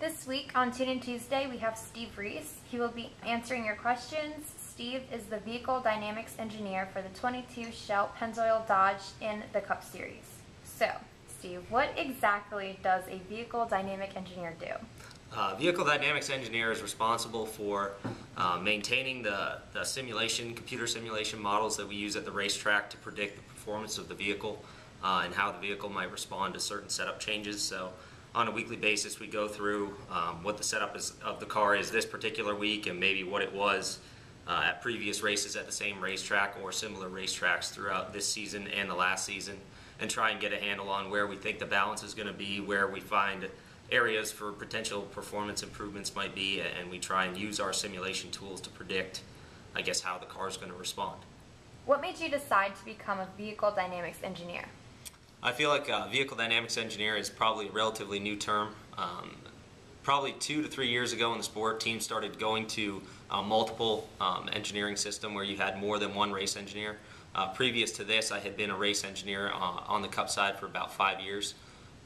This week on Tune In Tuesday, we have Steve Reis. He will be answering your questions. Steve is the Vehicle Dynamics Engineer for the 22 Shell-Pennzoil Dodge in the Cup Series. So, Steve, what exactly does a Vehicle Dynamic Engineer do? Vehicle Dynamics Engineer is responsible for maintaining the computer simulation models that we use at the racetrack to predict the performance of the vehicle and how the vehicle might respond to certain setup changes. So on a weekly basis we go through what the setup of the car is this particular week and maybe what it was at previous races at the same racetrack or similar racetracks throughout this season and the last season, and try and get a handle on where we think the balance is going to be, where we find areas for potential performance improvements might be, and we try and use our simulation tools to predict, I guess, how the car is going to respond. What made you decide to become a Vehicle Dynamics Engineer? I feel like Vehicle Dynamics Engineer is probably a relatively new term. Probably 2 to 3 years ago in the sport, teams started going to multiple engineering system where you had more than one race engineer. Previous to this, I had been a race engineer on the Cup side for about 5 years,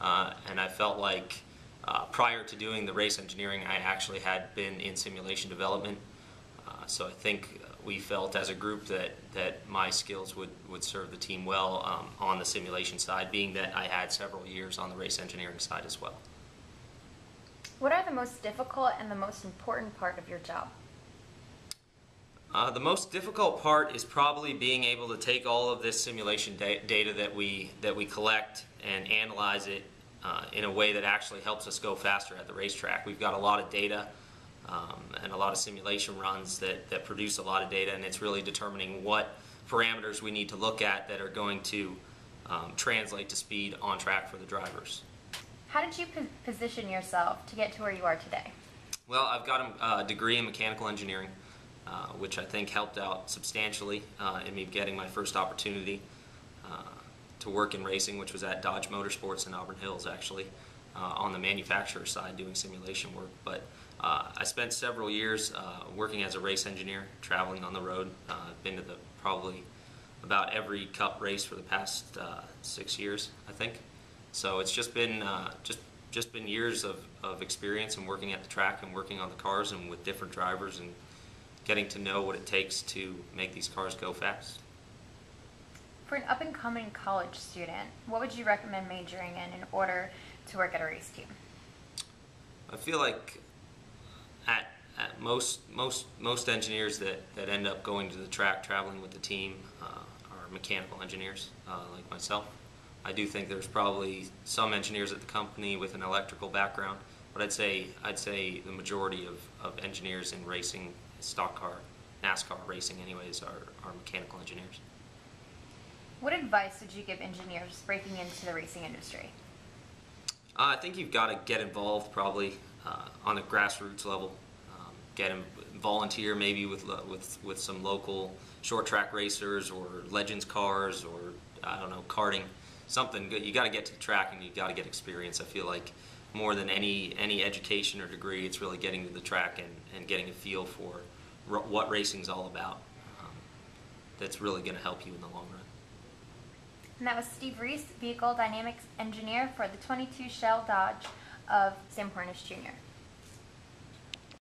and I felt like prior to doing the race engineering, I actually had been in simulation development. So I think we felt as a group that my skills would serve the team well on the simulation side, being that I had several years on the race engineering side as well. What are the most difficult and the most important part of your job? The most difficult part is probably being able to take all of this simulation data that we collect and analyze it in a way that actually helps us go faster at the racetrack. We've got a lot of data and a lot of simulation runs that produce a lot of data, and it's really determining what parameters we need to look at that are going to translate to speed on track for the drivers. How did you position yourself to get to where you are today? Well, I've got a degree in mechanical engineering, which I think helped out substantially in me getting my first opportunity to work in racing, which was at Dodge Motorsports in Auburn Hills, actually, on the manufacturer side doing simulation work. But I spent several years working as a race engineer, traveling on the road. I've been to probably about every Cup race for the past 6 years, I think. So it's just been been years of experience and working at the track and working on the cars and with different drivers and getting to know what it takes to make these cars go fast. For an up-and-coming college student, what would you recommend majoring in order to work at a race team? I feel like at most engineers that end up going to the track, traveling with the team, are mechanical engineers like myself. I do think there's probably some engineers at the company with an electrical background, but I'd say the majority of engineers in racing, stock car, NASCAR racing anyways, are mechanical engineers. What advice would you give engineers breaking into the racing industry? I think you've got to get involved probably on a grassroots level. Volunteer maybe with some local short track racers or legends cars or I don't know, karting. Something good. You got to get to the track and you got to get experience. I feel like more than any education or degree, it's really getting to the track and getting a feel for what racing's all about. That's really going to help you in the long run. And that was Steve Reis, Vehicle Dynamics Engineer for the 22 Shell Dodge of Sam Cornish Jr.